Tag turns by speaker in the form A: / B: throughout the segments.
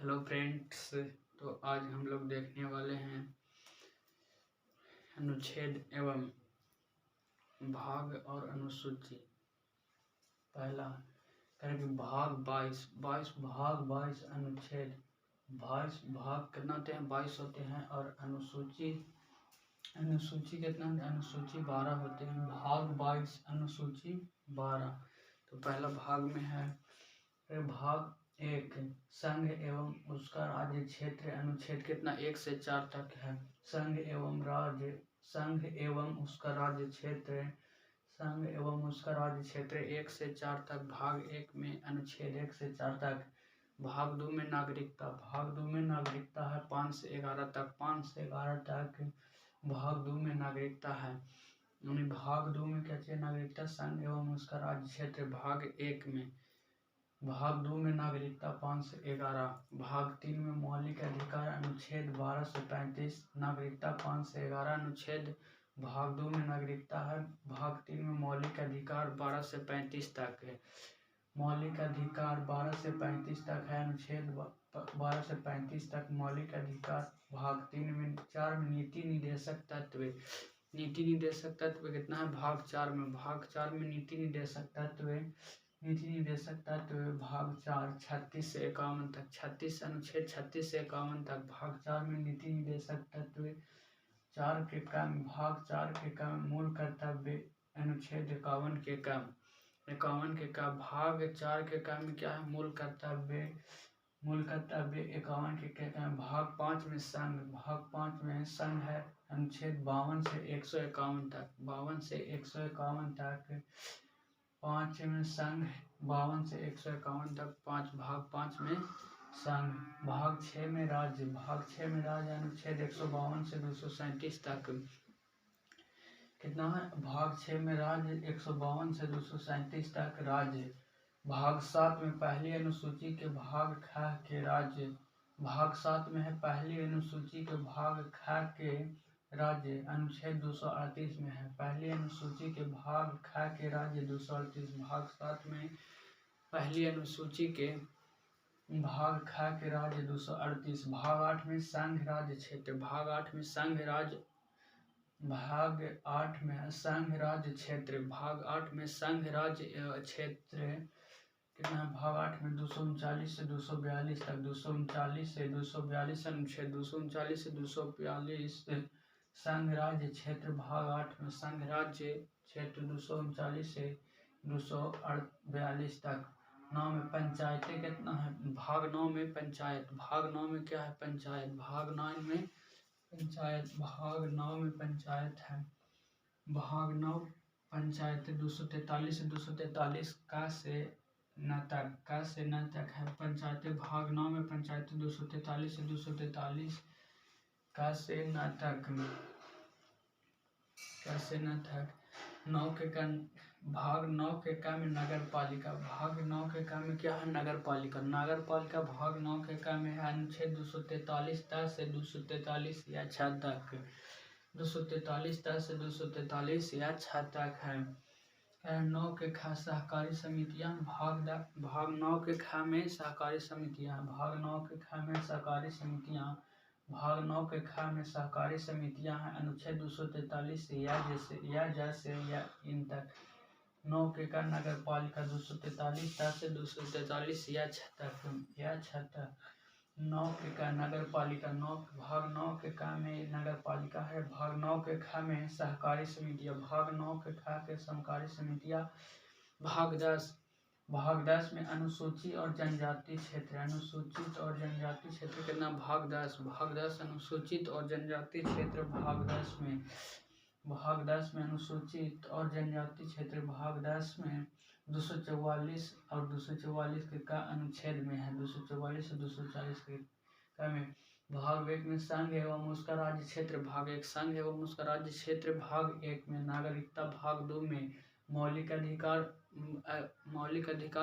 A: Hello friends, तो आज हम लोग देखने वाले हैं अनुच्छेद एवं भाग और अनुसूची। पहला करेंगे भाग 22 भाग 22 अनुच्छेद 22 भाग कितना होते हैं 22 होते हैं और अनुसूची कितना होते हैं? अनुसूची 12 होते हैं। भाग 22 अनुसूची 12। तो पहला भाग में है भाग 1 संघ एवं उसका राज्य क्षेत्र। अनुच्छेद कितना 1 से 4 तक है। संघ एवं उसका राज्य क्षेत्र। संघ एवं उसका राज्य क्षेत्र 1 से 4 तक। भाग 1 में अनुच्छेद 1 से 4 तक। भाग 2 में नागरिकता। भाग 2 में नागरिकता है 5 से 11 तक। 5 से 11 तक भाग 2 में नागरिकता है। भाग 2 में क्या चाहिए? नागरिकता। संघ एवं उसका राज्य क्षेत्र भाग 1 में। भाग 2 में नागरिकता 5 से 11। भाग 3 में मौलिक अधिकार। अनुच्छेद 12 से 35। नागरिकता 5 से 11। अनुच्छेद भाग 2 में नागरिकता है। भाग 3 में मौलिक अधिकार 12 से 35 तक है। मौलिक अधिकार 12 से 35 तक है। अनुच्छेद 12 से 35 तक मौलिक अधिकार। भाग 3 में 4 में नीति निर्देशक तत्व। नीति निर्देशक तत्व कितना है? भाग 4 में। भाग 4 में नीति निर्देशक तत्व भाग 4 36 से 51 तक। 36 अनुच्छेद 36 से 51 तक। भाग 4 में नीति निर्देशक तत्व 4 के काम। भाग 4 के काम मूल कर्तव्य। अनुच्छेद 51 के काम। 51 के काम। भाग 4 के काम में क्या है? मूल कर्तव्य 51 के काम। भाग 5 में संघ। भाग 5 में संघ है। अनुच्छेद 52 से 151 तक। 52 से 151 तक 5 में संघ। 52 से 151 तक 5। भाग 5 में संघ। भाग 6 में राज्य। भाग 6 में राज्य। अनुच्छेद 152 से 237 तक कितना है? भाग 6 में राज्य 152 से 237 तक राज्य। भाग 7 में पहली अनुसूची के भाग ख के राज्य। भाग 7 में है पहली अनुसूची के भाग ख के राज्य। अनुच्छेद 238 में है पहली अनुसूची के भाग ख के राज्य 238। भाग 7 में पहली अनुसूची के भाग ख के राज्य 238। भाग 8 में संघ राज्य क्षेत्र। भाग 8 में संघ राज्य। भाग 8 में संघ राज्य क्षेत्र। भाग 8 में संघ राज्य क्षेत्र कितना? भाग 8 में 239 से 242 तक। 239 से 242 अनुच्छेद 239 से 242 संघ राज्य क्षेत्र। भाग 8 में संघ राज्य क्षेत्र 239 से 242 तक। 9 में पंचायतें कितना है? भाग 9 में पंचायत। भाग 9 में क्या है? पंचायत। भाग 9 में पंचायत। भाग 9 में पंचायत है। भाग 9 पंचायत 243 से 243 का से न तक है पंचायतें। भाग 9 में पंचायत 243 से 243 का से न तक। 9 के का भाग 9 के का में नगर पालिका। भाग 9 के का में क्या है? नगर पालिका। भाग 9 के का में है अनुच्छेद 243 से 243 या 6 तक। 243 से 243 या 6 तक है। 9 के खा सहकारी समितियां। भाग 9 के खा में सहकारी समितियां। भाग 9 के खा में सहकारी समितियां। भाग 9 के खा में सहकारी समितियां हैं। अनुच्छेद 243 या इन तक। 9 के का नगर पालिका 243 से 243 या 6 तक। 9 के का नगर पालिका। भाग 9 के का में नगर पालिका है। भाग 9 के खा में सहकारी समितियां। भाग 9 के खा के सहकारी समितियां। भाग 10 में अनुसूची और जनजाति क्षेत्र। अनुसूचित और जनजाति क्षेत्र कितना? भाग 10 अनुसूचित और जनजाति क्षेत्र। भाग 10 में अनुसूचित और जनजाति क्षेत्र। भाग 10 में 244 और 244 के का अनुच्छेद में है। 244 से 240 के का में। भाग 1 में संघ एवं उसका राज्य क्षेत्र। भाग 1 संघ एवं उसका राज्य क्षेत्र। भाग 1 में नागरिकता। भाग 2 में मौलिक अधिकार।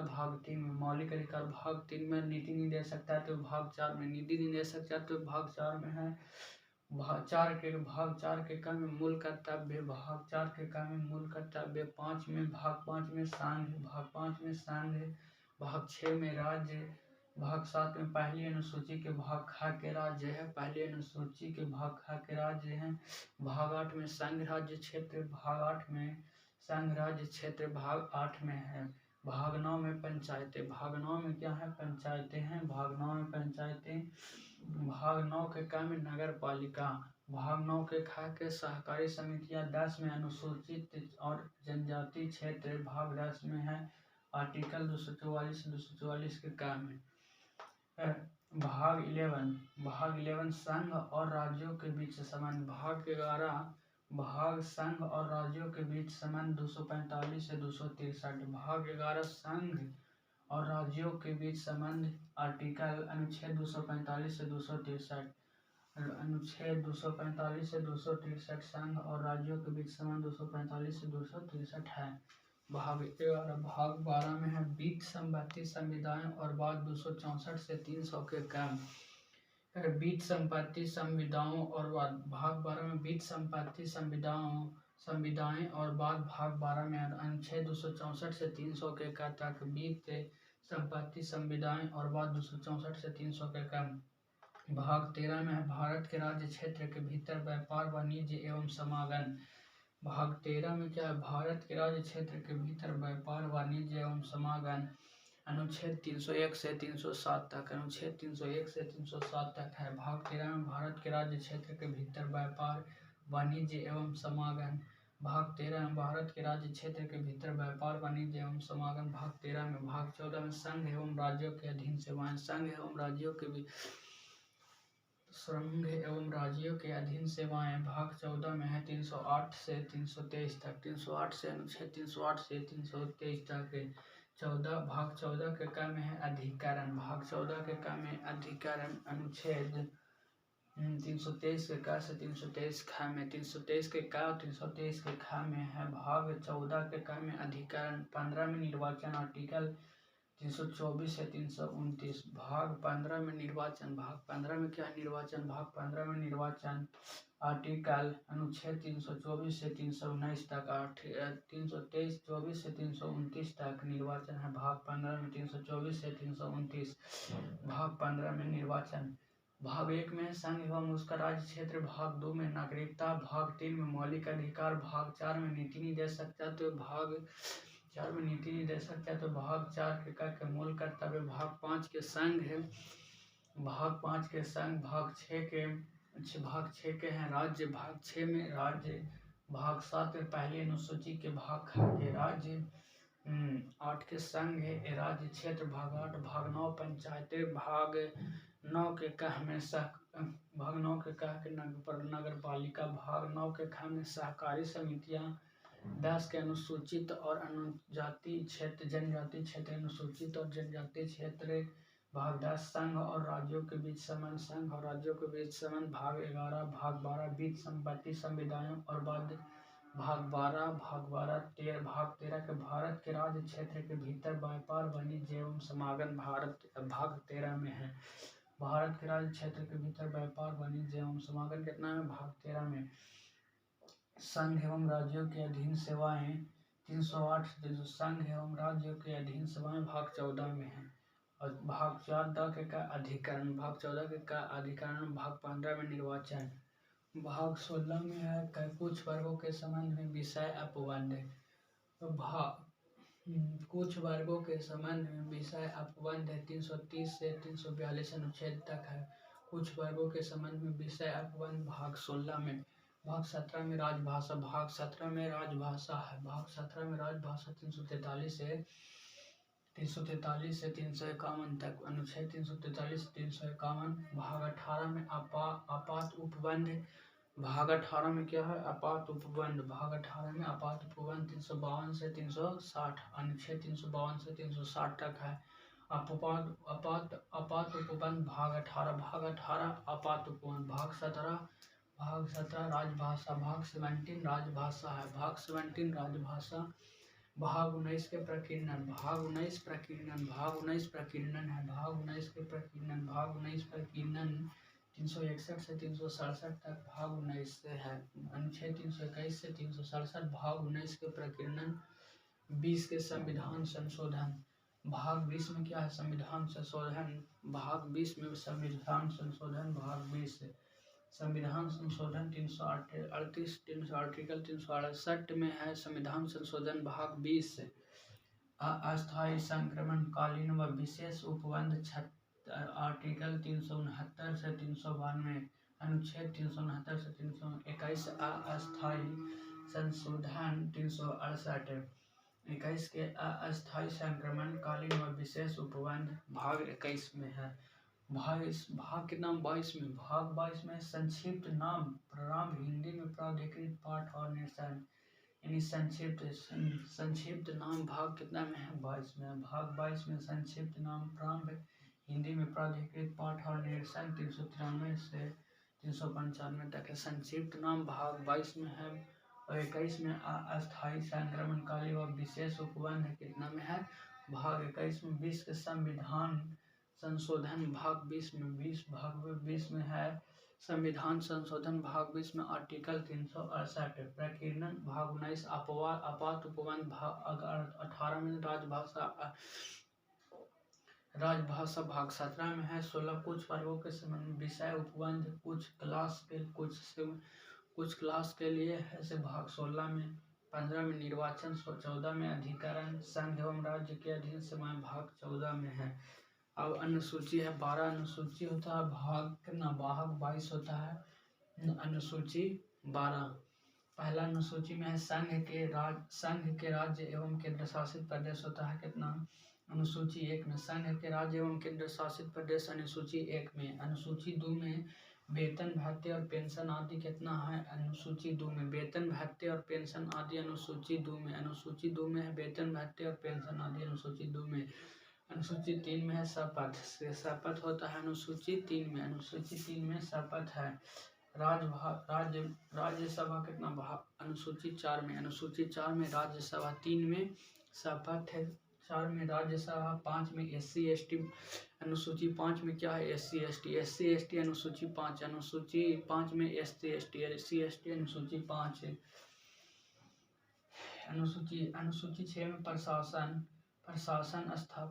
A: भाग 3 में मौलिक अधिकार। भाग 3 में नीति निर्देशक तत्व। भाग 4 में नीति निर्देशक तत्व। भाग 4 में है भाग 4 के का में मूल कर्तव्य। भाग 4 के का में मूल कर्तव्य। भाग 5 में संघ। भाग 5 में संघ। भाग 6 में राज्य। भाग 7 में पहली अनुसूची के भाग ख के राज्य है, पहली अनुसूची के भाग ख के राज्य हैं। भाग 8 में संघ राज्य क्षेत्र, भाग 8 में संघ राज्य क्षेत्र भाग 8 में है। भाग 9 में पंचायतें, भाग 9 में क्या है, पंचायतें हैं, भाग 9 में पंचायतें। भाग 9 के क में नगर पालिका, भाग 9 के ख के सहकारी समितियां। 10 में अनुसूचित और जनजाति क्षेत्र भाग 10 में है, आर्टिकल 244 के क में। भाग 11 संघ और राज्यों के बीच संबंध। भाग 11 भाग संघ और राज्यों के बीच संबंध 245 से 263। भाग 11 संघ और राज्यों के बीच संबंध, आर्टिकल अनुच्छेद 245 से 263। अनुच्छेद 245 से 263 संघ और राज्यों के बीच संबंध 245 से 263 है। भाग 11 भाग 12 में है बीज संपत्ति संविदाएं और बाद 264 से 300 के क्रम। बीज संपत्ति संविदाओं और बाद भाग 12 में बीज संपत्ति संविदाएं और बाद भाग 12 में अनुच्छेद 264 से 300 के क तक बीज संपत्ति संविदाएं और बाद 264 से 300 के क्रम। भाग 13 में है भारत के राज्य क्षेत्र के भीतर व्यापार वाणिज्य एवं समागम। भाग 13 में क्या है, भारत के राज्य क्षेत्र के भीतर व्यापार वाणिज्य एवं समागम। अनुच्छेद 301 से 307 तक, अनुच्छेद 301 से 307 तक है। भाग 13 में भारत के राज्य क्षेत्र के भीतर व्यापार वाणिज्य एवं समागम। भाग 13 में भारत के राज्य क्षेत्र के भीतर व्यापार वाणिज्य एवं समागम। भाग 13 में। भाग 14 में संघ एवं राज्यों के अधीन सेवाएं। संघ एवं राज्यों के अधीन सेवाएं। भाग 14 में है 308 से 323 तक, 308 से अनुच्छेद 308 से 323 तक। भाग 14 के क में है अधिकरण। भाग 14 के क में अधिकरण, अनुच्छेद 323 के क से 323 ख में, 323 के क और 323 के ख में है। भाग 14 के क में अधिकरण। 15 में निर्वाचन, आर्टिकल 324 से 329। भाग 15 में निर्वाचन। भाग 15 में क्या है, निर्वाचन। भाग 15 में निर्वाचन, आर्टिकल अनुच्छेद 324 से 319 तक, 324 से 329 तक निर्वाचन है। भाग 15 में 324 से 329। भाग 15 में निर्वाचन। भाग 1 में संघ एवं उसका राज्य क्षेत्र। भाग 2 में नागरिकता। भाग 3 में मौलिक अधिकार। भाग 4 में नीति निर्देशक तत्व। भाग 4 में नीति निर्देशक तत्व। भाग 4 के मूल कर्तव्य। भाग 5 के संघ है। भाग 5 के संघ। भाग 6 के हैं राज्य। भाग 6 में राज्य। भाग 7 में पहली अनुसूची के भाग ख के राज्य। 8 के संघ है राज्य क्षेत्र। भाग 8। भाग 9 पंचायतें। भाग 9 के क में भाग 9 के क के नगर पालिका। भाग 9 के ख में सहकारी समितियां। 10 के अनुसूचित और अनुजाति क्षेत्र जनजाति क्षेत्र। अनुसूचित और जनजाति क्षेत्र। भाग 10 संघ और राज्यों के बीच संबंध। संघ और राज्यों के बीच संबंध। भाग 11 भाग 12 बीज संपत्ति संविदाएं और बाद भाग 12 भाग 13 के भारत के राज्य क्षेत्र के भीतर व्यापार वाणिज्य एवं समागम। भाग 13 में है भारत के राज्य क्षेत्र के भीतर व्यापार वाणिज्य एवं समागम। कितना है, भाग 13 में। संघ एवं राज्यों के अधीन सेवाएं 308 संघ एवं राज्यों के अधीन सेवाएं भाग 14 में है। और भाग 14 के का अधिकरण। भाग 14 के का अधिकरण। भाग 15 में निर्वाचन। भाग 16 में है कुछ वर्गों के संबंध में विषय अपबंध। कुछ वर्गों के संबंध में विषय अपबंध 330 से 342 अनुच्छेद तक है। कुछ वर्गों के संबंध में विषय अपबंध भाग 16 में। भाग 17 में राजभाषा। भाग 17 में राजभाषा है। भाग 17 में राजभाषा 343 से 351 तक, अनुच्छेद 343 से 351। भाग 18 में आपात उपबंध। भाग 18 में क्या है, आपात उपबंध। भाग 18 में आपात उपबंध 352 से 360, अनुच्छेद 352 से 360 तक है। आपात उपबंध भाग 18 आपात उपबंध। भाग 17 राजभाषा। भाग 17 राजभाषा है। भाग 17 राजभाषा। भाग 19 के प्रकीर्णन। भाग 19 प्रकीर्णन। भाग 19 प्रकीर्णन है। भाग 19 के प्रकीर्णन। भाग 19 प्रकीर्णन 361 से 367 तक भाग 19 से है। अनुच्छेद 321 से 367 भाग 19 के प्रकीर्णन। 20 के संविधान संशोधन। भाग 20 में क्या है, संविधान संशोधन। भाग 20 में संविधान संशोधन भाग 20 संविधान संशोधन 338 आर्टिकल 368 में है संविधान संशोधन भाग 20 अस्थायी संक्रमणकालीन व विशेष उपबंध आर्टिकल 369 से 392 अनुच्छेद 369 से 321 अस्थायी संशोधन 368 21 के अस्थायी संक्रमणकालीन व विशेष उपबंध भाग 21 में है। भाग के नाम 22 में, भाग 22 में संक्षिप्त नाम प्रारंभ हिंदी में प्राधिकृत पाठ और निरसन, यानी संक्षिप्त नाम भाग कितना में है, 22 में। भाग 22 में संक्षिप्त नाम प्रारंभ हिंदी में प्राधिकृत पाठ और निरसन 393 से 395 तक है। संक्षिप्त नाम भाग 22 में है। और 21 में अस्थायी संक्रमणकाली व विशेष उपबंध कितना में है, भाग 21 में। 20 के संविधान संशोधन भाग 20 में, भाग 20 में है संविधान संशोधन भाग 20 में आर्टिकल 368 प्रकीर्णन भाग 19 आपात उपबंध भाग 18 में राजभाषा भाग 17 में है। 16 कुछ पर्वों के संबंध विषय उपबंध कुछ क्लास के लिए ऐसे भाग 16 में। 15 में निर्वाचन, 14 में अधिकरण संघ एवं राज्य के अधीन सेवाएं भाग 14 में है। अब अनुसूची है 12 अनुसूची होता है भाग 22 होता है अनुसूची 12। पहला अनुसूची में है संघ के राज्य एवं केंद्र शासित प्रदेश होता है कितना, अनुसूची 1 में। संघ के राज्य एवं केंद्र शासित प्रदेश अनुसूची 1 में। अनुसूची 2 में वेतन भत्ते और पेंशन आदि कितना है, अनुसूची 2 में। वेतन भत्ते और पेंशन आदि अनुसूची 2 में। अनुसूची 2 में है वेतन भत्ते और पेंशन आदि अनुसूची 2 में। अनुसूची 3 में है शपथ होता है अनुसूची 3 में। अनुसूची 3 में शपथ है। राज्यसभा कितना भाग, अनुसूची 4 में। अनुसूची 4 में राज्यसभा, 3 में शपथ है, 4 में राज्यसभा, 5 में SC ST। अनुसूची 5 में क्या है, SC ST अनुसूची 5। अनुसूची 5 में SC ST अनुसूची 5 है। अनुसूची 6 में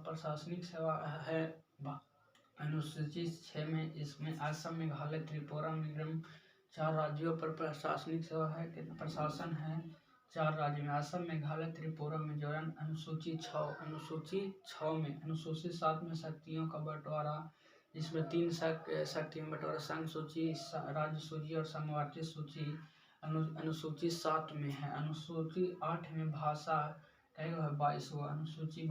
A: प्रशासनिक सेवा है। अनुसूची 6 में इसमें असम, मेघालय, त्रिपुरा, मिजोरम 4 राज्यों पर प्रशासनिक सेवा है, प्रशासन है 4 राज्य में, असम, मेघालय, त्रिपुरा, मिजोरम। अनुसूची 6 में। अनुसूची 7 में शक्तियों का बंटवारा, जिसमें 3 शक्तियों में बंटवारा, संघ सूची, राज्य सूची और समवर्ती सूची अनुसूची 7 में है। अनुसूची 8 में भाषा 22वां। अनुसूची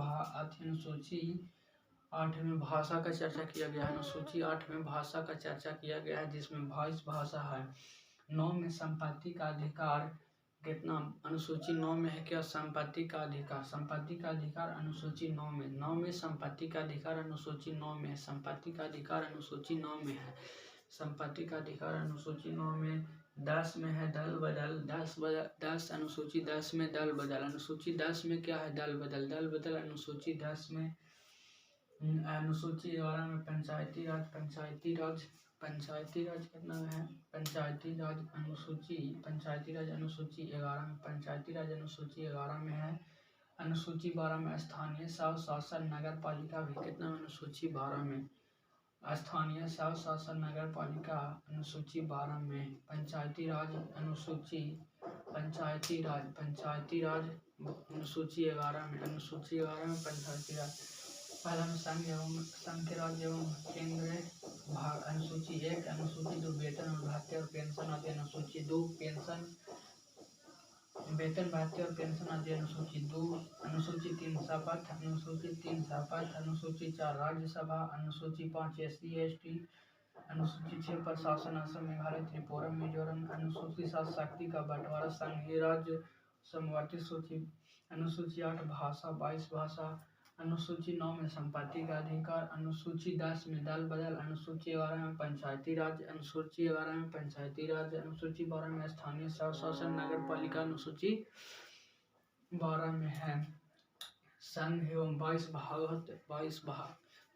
A: 8 में भाषा का चर्चा किया गया है। अनुसूची 8 में भाषा का चर्चा किया गया है, जिसमें 22 भाषा है। 9 में संपत्ति का अधिकार कितना, अनुसूची 9 में है क्या, संपत्ति का अधिकार अनुसूची 9 में। 9 में संपत्ति का अधिकार अनुसूची 9 में। संपत्ति का अधिकार अनुसूची 9 में है। संपत्ति का अधिकार अनुसूची 9 में। 10 में है दल बदल, 10 अनुसूची 10 में दल बदल। अनुसूची 10 में क्या है, दल बदल अनुसूची 10 में। अनुसूची 11 में पंचायती राज कितना है, पंचायती राज अनुसूची 11 में। पंचायती राज अनुसूची 11 में है। अनुसूची 12 में स्थानीय स्वशासन नगर पालिका भी कितना, अनुसूची 12 में। स्थानीय स्वशासन नगर पालिका अनुसूची 12 में। पंचायती राज अनुसूची पंचायती राज अनुसूची 11 में। अनुसूची 11 में पंचायती राज। पहला में संघ के राज्य एवं केंद्र भाग अनुसूची 1। अनुसूची 2 वेतन और भत्ते और पेंशन आदि अनुसूची 2। वेतन भत्ते और पेंशन आदि अनुसूची 2। अनुसूची 3 शपथ। अनुसूची 4 राज्यसभा। अनुसूची 5 SC ST। अनुसूची 6 प्रशासन, असम, मेघालय, त्रिपुरा, मिजोरम। अनुसूची 7 शक्ति का बंटवारा, संघीय राज्य समवर्ती सूची। अनुसूची 8 भाषा, 22 भाषा। अनुसूची 9 में संपत्ति का अधिकार। अनुसूची 10 में दल बदल। अनुसूची 11 में पंचायती राज। अनुसूची 11 में पंचायती राज। अनुसूची 12 में स्थानीय स्वशासन नगर पालिका। अनुसूची 12 में है संघ एवं 22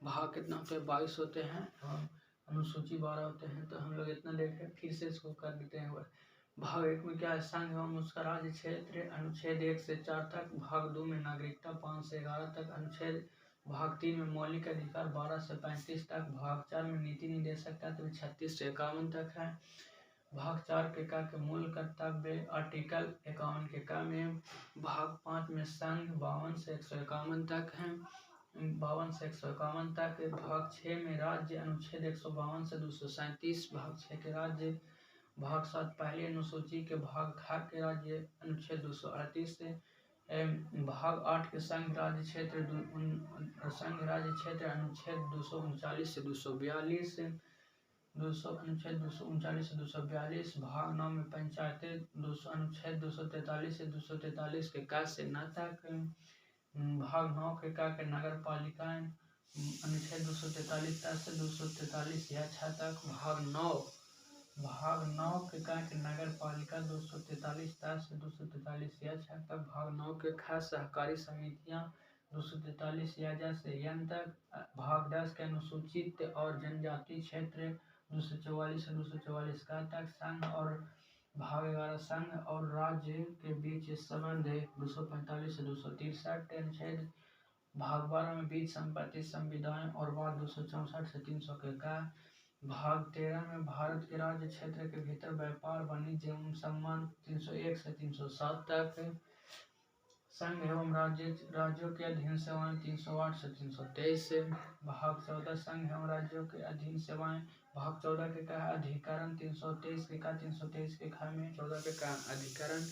A: भाग कितना होते हैं, 22 होते हैं। अनुसूची 12 होते हैं। तो हम लोग इतना देखें, फिर से इसको कर देते हैं। भाग 1 में क्या है, संघ एवं उसका राज्य क्षेत्र अनुच्छेद 1 से 4 तक। भाग 2 में नागरिकता 5 से 11 तक। अनुच्छेद भाग 3 में मौलिक अधिकार 12 से 35 तक। भाग 4 में नीति निर्देशक तत्व 36 से 51 तक है। भाग 4 के का के मूल कर्तव्य आर्टिकल 51 के का में। भाग 5 में संघ 52 से 151 तक है, 52 से 151 तक। भाग 6 में राज्य अनुच्छेद 152 से 237। भाग 6 के राज्य। भाग 7 पहली अनुसूची के भाग खा के राज्य अनुच्छेद 238 से। भाग 8 के संघ राज्य क्षेत्र अनुच्छेद 239 से 242, अनुच्छेद 239 से 242। भाग 9 में पंचायतें अनुच्छेद 243 से 243 के का से न तक। भाग 9 के का के नगर पालिकाएं अनुच्छेद 243 से 243 या 6 तक। भाग 9 के का के नगर पालिका 243 से 243 या 6 तक। भाग 9 के ख सहकारी समितियां 243 या ज से यन तक। भाग 10 के अनुसूचित और जनजाति क्षेत्र 244 से 244 का तक। संघ और भाग 11 संघ और राज्य के बीच संबंध 245 से 263 अनुच्छेद। भाग 12 में बीच संपत्ति संविधान और वाद 264 से 300 के का। भाग 13 में भारत के राज्य क्षेत्र के भीतर व्यापार वाणिज्य एवं सम्मान 301 से 307 तक। संघ एवं राज्यों के अधीन सेवाएं 308 से 323। भाग 14 संघ एवं राज्यों के अधीन सेवाएं। भाग 14 के का अधिकरण 323 के का 323 के खा में 14 के का अधिकरण।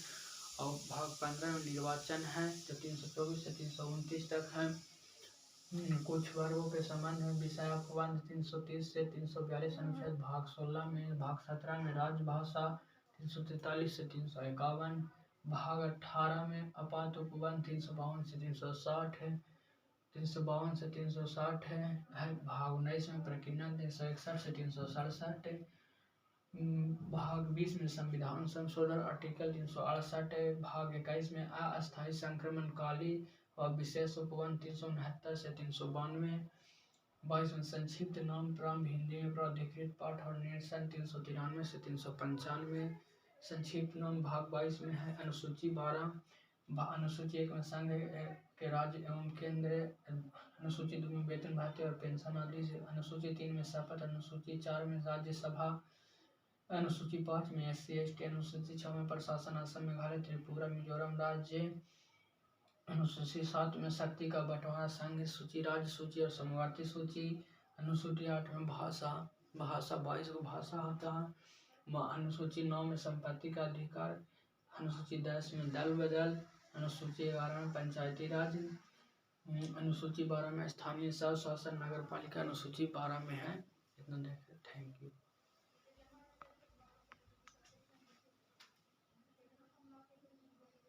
A: और भाग 15 में निर्वाचन है जो 324 से 329 तक है। कुछ वर्गों के संबंध में विषय उपबंध 330 से 342 अनुच्छेद। भाग 16 में। भाग 17 में राजभाषा 343 से 351। भाग 18 में आपात उपबंध 352 से 360 है, 352 से 360 है। भाग 19 में प्रकीर्णन 361 से 367। भाग 20 में संविधान संशोधन आर्टिकल 368 है। भाग 21 में अस्थायी संक्रमणकाली और विशेष उपबंध 369 से 392। 22 में संक्षिप्त नाम प्रारंभ हिंदी में प्राधिकृत पाठ और निरसन 393 से 395। संक्षिप्त नाम भाग 22 में है। अनुसूची 12। अनुसूची 1 में संघ के राज्य एवं केंद्र। अनुसूची 2 में वेतन भत्ते और पेंशन आदि। अनुसूची 3 में शपथ। अनुसूची 4 में राज्यसभा। अनुसूची 5 में SC ST। अनुसूची 6 में प्रशासन असम मेघालय त्रिपुरा मिजोरम राज्य। अनुसूची 7 में शक्ति का बंटवारा संघ सूची राज्य सूची और समवर्ती सूची। अनुसूची 8 में भाषा 22 को भाषा होता है। अनुसूची 9 में संपत्ति का अधिकार। अनुसूची 10 में दल बदल। अनुसूची 11 में पंचायती राज। अनुसूची 12 में स्थानीय स्वशासन नगर पालिका। अनुसूची 12 में है इतना